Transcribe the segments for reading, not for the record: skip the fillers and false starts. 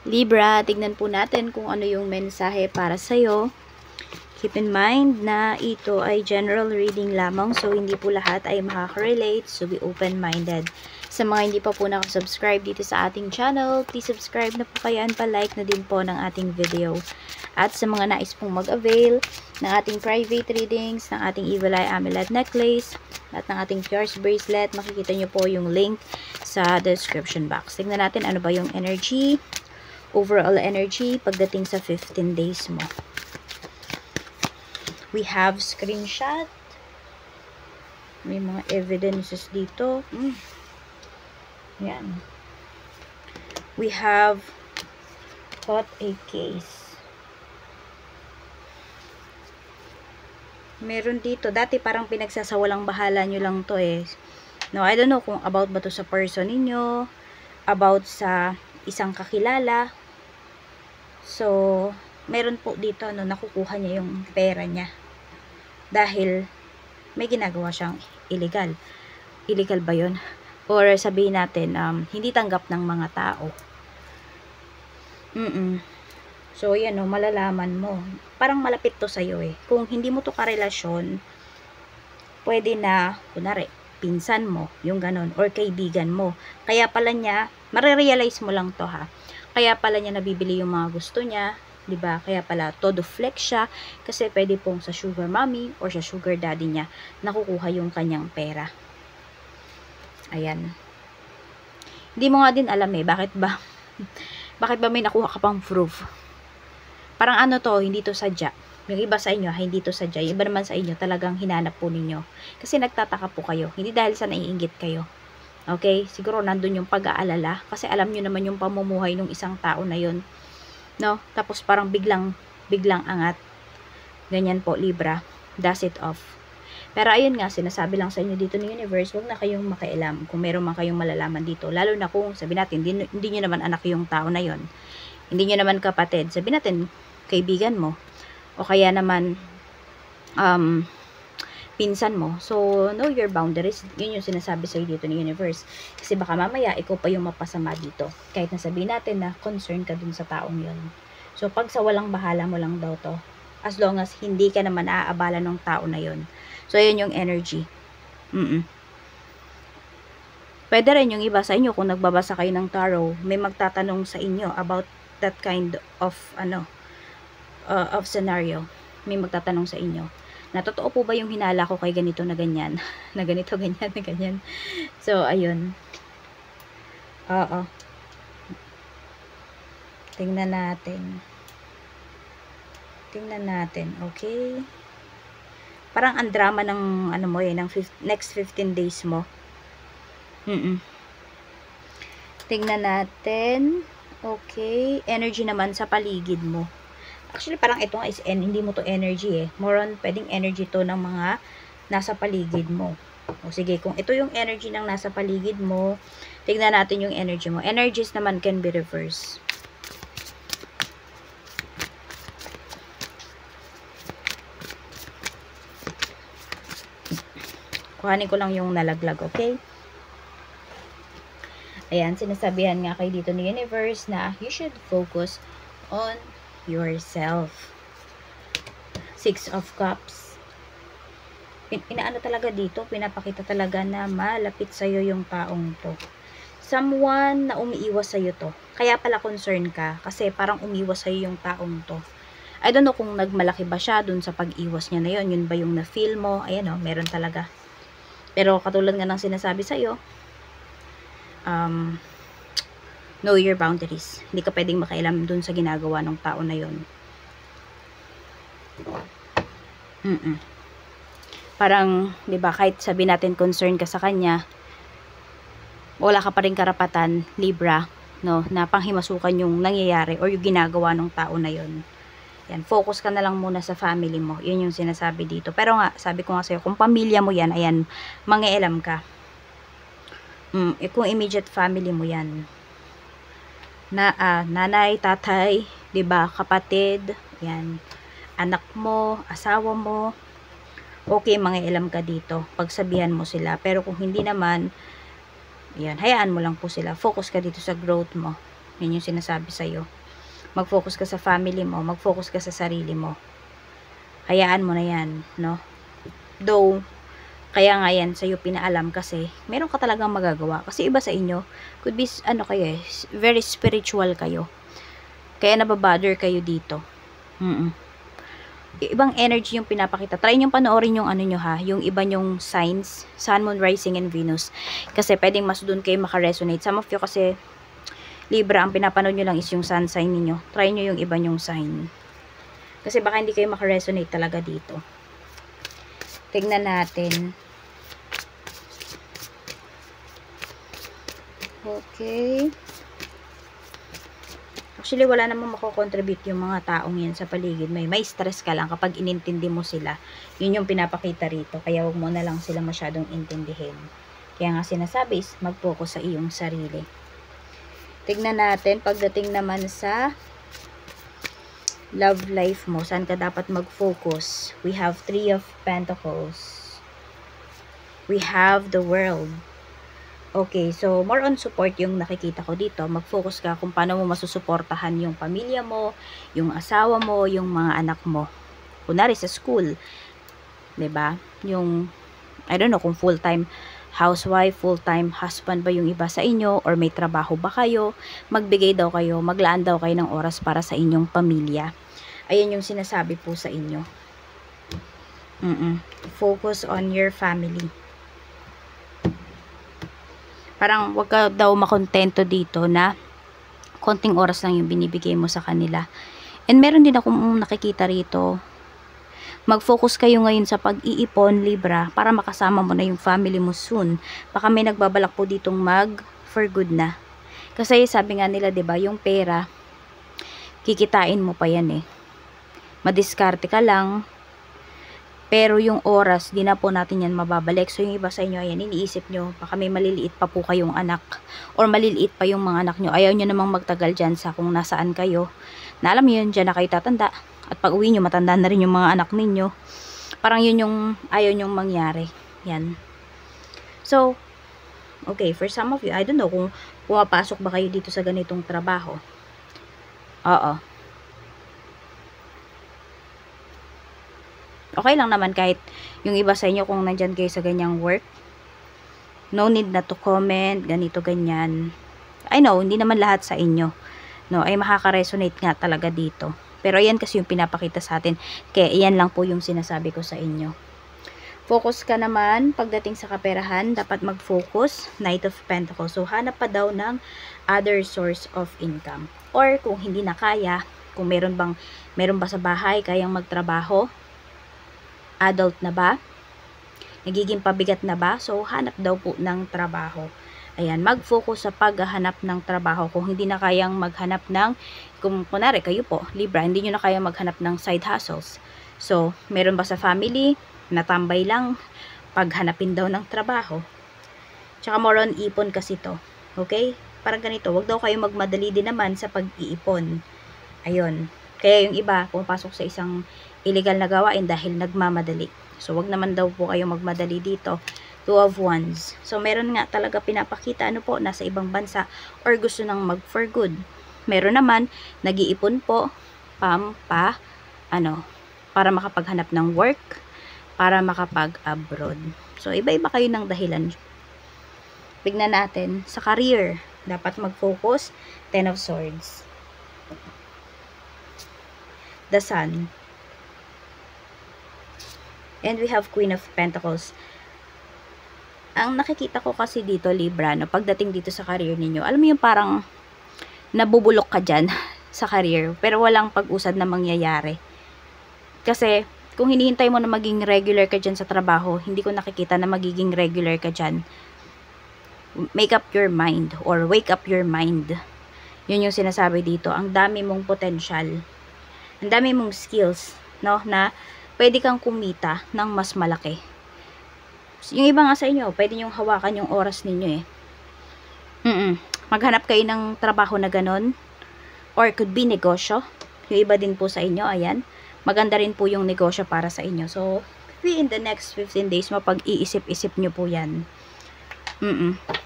Libra, tignan po natin kung ano yung mensahe para sa'yo. Keep in mind na ito ay general reading lamang, so hindi po lahat ay makaka-relate, so be open-minded. Sa mga hindi pa po nakasubscribe dito sa ating channel, please subscribe na po kayo and pa-like na din po ng ating video. At sa mga nais pong mag-avail ng ating private readings, ng ating Evil Eye Amulet Necklace, at ng ating Pierce Bracelet, makikita nyo po yung link sa description box. Tignan natin ano ba yung energy, overall energy pagdating sa 15 days mo. We have screenshot. May mga evidences dito. Yan. We have caught a case. Meron dito. Dati parang pinagsasawalang bahala nyo lang to eh. No, I don't know kung about ba to sa person ninyo. About sa isang kakilala. So, meron po dito nakukuha niya yung pera niya. Dahil may ginagawa siyang illegal. Illegal ba yun? Or sabihin natin, hindi tanggap ng mga tao. So, yan malalaman mo. Parang malapit to sa'yo eh. Kung hindi mo to karelasyon, pwede na, kunwari, pinsan mo, yung ganon, or kaibigan mo. Kaya pala niya, marirealize mo lang to ha. Kaya pala niya nabibili yung mga gusto niya, 'di ba? Kaya pala todo flex siya kasi pwede pong sa sugar mommy or sa sugar daddy niya nakukuha yung kanyang pera. Ayan. Hindi mo nga din alam eh, bakit ba? Bakit ba may nakuha ka pang proof? Parang ano to, hindi to sadya. Yung iba sa inyo, hindi to sadya. Yung iba naman sa inyo, talagang hinanap po ninyo. Kasi nagtataka po kayo. Hindi dahil sa naiinggit kayo. Okay? Siguro nandun yung pag-aalala. Kasi alam nyo naman yung pamumuhay ng isang tao na yun. No? Tapos parang biglang angat. Ganyan po, Libra. Dust it off. Pero ayun nga, sinasabi lang sa inyo dito ng universe, huwag na kayong makialam kung meron man kayong malalaman dito. Lalo na kung sabi natin, hindi nyo naman anak yung tao na yon. Hindi nyo naman kapatid. Sabi natin, kaibigan mo. O kaya naman, pinsan mo. So, know your boundaries. Yun yung sinasabi sa'yo dito ng universe. Kasi baka mamaya, ikaw pa yung mapasama dito. Kahit nasabihin natin na concern ka dun sa taong yun. So, pag sa walang bahala mo lang daw to. As long as hindi ka naman aaabala ng tao na yun. So, yun yung energy. Pwede rin yung iba sa inyo, kung nagbabasa kayo ng tarot, may magtatanong sa inyo about that kind of, of scenario. May magtatanong sa inyo. Na totoo po ba yung hinala ko kay ganito na ganyan? Na ganito, ganyan, na ganyan. So, ayun. Oo. Tingnan natin. Tingnan natin, okay? Parang ang drama ng, ano mo ng next 15 days mo. Tingnan natin. Okay. Energy naman sa paligid mo. Actually, parang ito nga is hindi mo to energy eh. More on, pwedeng energy to ng mga nasa paligid mo. O sige, kung ito yung energy ng nasa paligid mo, tignan natin yung energy mo. Energies naman can be reversed. Kuhanin ko lang yung nalaglag, okay? Ayan, sinasabihan nga kayo dito ni universe na you should focus on yourself. 6 of Cups. Inaano talaga dito, pinapakita talaga na malapit sa'yo yung taong to. Someone na umiiwas sa'yo to. Kaya pala concern ka, kasi parang umiwas sa'yo yung taong to. I don't know kung nagmalaki ba siya dun sa pag-iwas niya na yun. Yun ba yung na-feel mo? Ayan o, meron talaga. Pero katulad nga ng sinasabi sa'yo, know your boundaries. Hindi ka pwedeng makialam dun sa ginagawa ng tao na yun. Parang, 'di ba, kahit sabi natin concern ka sa kanya, wala ka pa rin karapatan, Libra, no, na panghimasukan yung nangyayari or yung ginagawa ng tao na yun. Yan, focus ka na lang muna sa family mo. Yun yung sinasabi dito. Pero nga, sabi ko nga sa'yo, kung pamilya mo yan, ayan, mangialam ka. Kung immediate family mo yan, na nanay, tatay, 'di ba, kapatid, yan, anak mo, asawa mo, okay, mangialam ka dito, pagsabihan mo sila. Pero kung hindi naman, yan, hayaan mo lang po sila, focus ka dito sa growth mo. Yun yung sinasabi sa'yo. Mag-focus ka sa family mo, mag-focus ka sa sarili mo. Hayaan mo na yan, no? Though, kaya nga yan sa'yo pinaalam kasi meron ka talagang magagawa. Kasi iba sa inyo, could be, ano kayo very spiritual kayo. Kaya nababother kayo dito. Ibang energy yung pinapakita. Try nyo panoorin yung ano nyo ha, yung iba nyong signs, Sun, Moon, Rising, and Venus. Kasi pwedeng mas doon kayo makaresonate. Some of you kasi, Libra, ang pinapanood nyo lang is yung sun sign ninyo. Try nyo yung iba nyong sign. Kasi baka hindi kayo makaresonate talaga dito. Tignan natin. Okay. Actually, wala namang mako-contribute yung mga taong yan sa paligid. May stress ka lang kapag inintindi mo sila. Yun yung pinapakita rito. Kaya wag mo na lang sila masyadong intindihin. Kaya nga sinasabi is mag-focus sa iyong sarili. Tignan natin pagdating naman sa love life mo. Saan ka dapat mag-focus? We have 3 of Pentacles. We have the World. Okay, so more on support yung nakikita ko dito. Mag-focus ka kung paano mo masusuportahan yung pamilya mo, yung asawa mo, yung mga anak mo. Kunwari sa school, 'di ba? Yung I don't know kung full-time housewife, full-time husband ba yung iba sa inyo, or may trabaho ba kayo, magbigay daw kayo, maglaan daw kayo ng oras para sa inyong pamilya. Ayan yung sinasabi po sa inyo. Focus on your family. Parang wag ka daw makontento dito na konting oras lang yung binibigay mo sa kanila. And meron din akong nakikita rito, mag-focus kayo ngayon sa pag-iipon, Libra, para makasama mo na yung family mo soon. Baka may nagbabalak po ditong for good na. Kasi sabi nga nila, 'di ba, yung pera kikitain mo pa yan Madiskarte ka lang. Pero yung oras, di na po natin yan mababalik. So yung iba sa inyo, ayan, iniisip nyo, baka may maliliit pa po kayong anak, or maliliit pa yung mga anak nyo. Ayaw nyo namang magtagal dyan sa kung nasaan kayo. Na alam nyo yun, dyan na kayo tatanda. At pag uwi nyo, matanda na rin yung mga anak ninyo. Parang yun yung ayaw nyong mangyari. Yan. So, okay, for some of you, I don't know kung pumapasok ba kayo dito sa ganitong trabaho. Oo. Okay lang naman kahit yung iba sa inyo kung nandyan kayo sa ganyang work. No need na to comment, ganito, ganyan. I know, hindi naman lahat sa inyo, no, ay makaka-resonate nga talaga dito. Pero ayan kasi yung pinapakita sa atin. Kaya ayan lang po yung sinasabi ko sa inyo. Focus ka naman, pagdating sa kaperahan, dapat mag-focus, Knight of Pentacles. So, hanap pa daw ng other source of income. Or kung hindi na kaya, kung meron ba sa bahay, kayang magtrabaho, adult na ba? Nagiging pabigat na ba? So, hanap daw po ng trabaho. Ayan, mag-focus sa paghahanap ng trabaho. Kung hindi na kayang maghanap kung kunwari kayo po, Libra, hindi nyo na kayang maghanap ng side hustles. So, meron ba sa family? Natambay lang, paghanapin daw ng trabaho. Tsaka more on ipon kasi to. Okay? Parang ganito, wag daw kayo magmadali din naman sa pag-iipon. Ayun. Kaya yung iba, pumapasok sa isang illegal na gawain dahil nagmamadali. So, wag naman daw po kayo magmadali dito. 2 of Wands. So, meron nga talaga pinapakita, nasa ibang bansa, or gusto nang for good. Meron naman, nag-iipon po, para makapaghanap ng work, para makapag-abroad. So, iba-iba kayo ng dahilan. Tignan natin, sa career, dapat mag-focus, 10 of Swords. The Sun. And we have Queen of Pentacles. Ang nakikita ko kasi dito, Libra, pagdating dito sa career ninyo, alam mo yung parang nabubulok ka dyan sa career, pero walang pag-usad na mangyayari. Kasi, kung hinihintay mo na maging regular ka dyan sa trabaho, hindi ko nakikita na magiging regular ka dyan. Make up your mind, or wake up your mind. Yun yung sinasabi dito. Ang dami mong potential. Ang dami mong skills, na pwede kang kumita ng mas malaki. Yung iba nga sa inyo, pwede nyong hawakan yung oras ninyo Maghanap kayo ng trabaho na ganon. Or could be negosyo. Yung iba din po sa inyo, ayan. Maganda rin po yung negosyo para sa inyo. So, in the next 15 days, mapag-iisip-isip nyo po yan.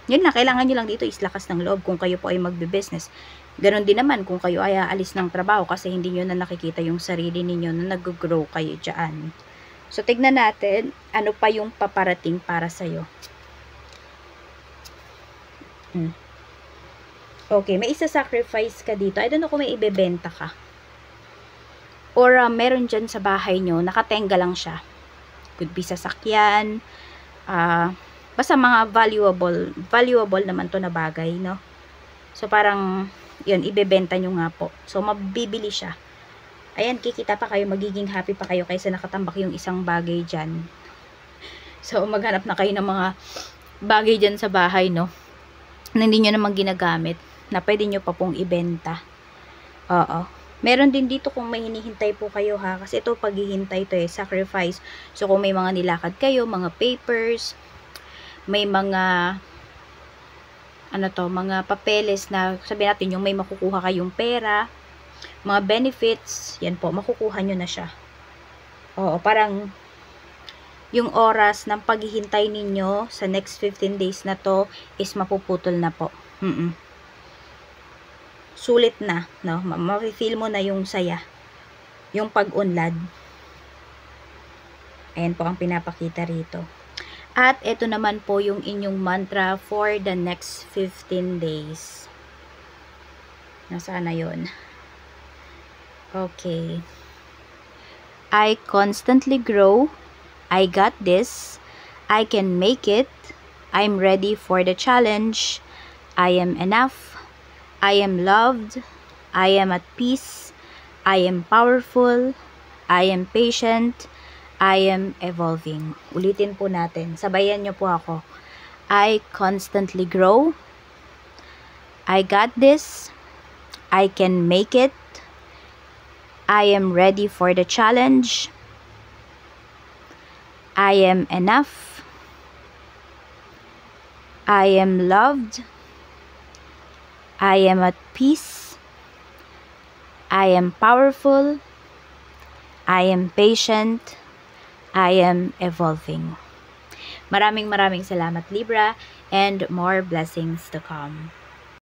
Yun lang, kailangan nyo lang dito is lakas ng loob kung kayo po ay magbe-business. Ganon din naman kung kayo ay aalis ng trabaho kasi hindi nyo na nakikita yung sarili ninyo na nag-grow kayo dyan. So, tignan natin, ano pa yung paparating para sa'yo. Okay, may isa-sacrifice ka dito. I don't know kung may ibebenta ka. Or meron dyan sa bahay nyo, nakatenga lang siya. Could be sasakyan, basta mga valuable naman to na bagay, no? So, parang, yun, ibebenta nyo nga po. So, mabibili siya. Ayan, kikita pa kayo, magiging happy pa kayo kaysa nakatambak yung isang bagay dyan. So, maghanap na kayo ng mga bagay dyan sa bahay, no? Na hindi nyo naman ginagamit, na pwede nyo pa pong ibenta. Oo. Meron din dito kung may hinihintay po kayo, ha? Kasi ito, paghihintay to sacrifice. So, kung may mga nilakad kayo, mga papers, may mga, mga papeles na, sabihin natin, yung may makukuha kayong pera, mga benefits, yan po, makukuha nyo na siya. Oo, parang, yung oras ng paghihintay ninyo sa next 15 days na to is mapuputol na po. Sulit na, no? Ma-feel mo na yung saya, yung pag-unlad. Ayan po ang pinapakita rito. At ito naman po yung inyong mantra for the next 15 days. Nasaan na yun? Okay. I constantly grow. I got this. I can make it. I'm ready for the challenge. I am enough. I am loved. I am at peace. I am powerful. I am patient. I am evolving. Ulitin po natin. Sabayan nyo po ako. I constantly grow. I got this. I can make it. I am ready for the challenge. I am enough. I am loved. I am at peace. I am powerful. I am patient. I am evolving. Maraming salamat, Libra, and more blessings to come.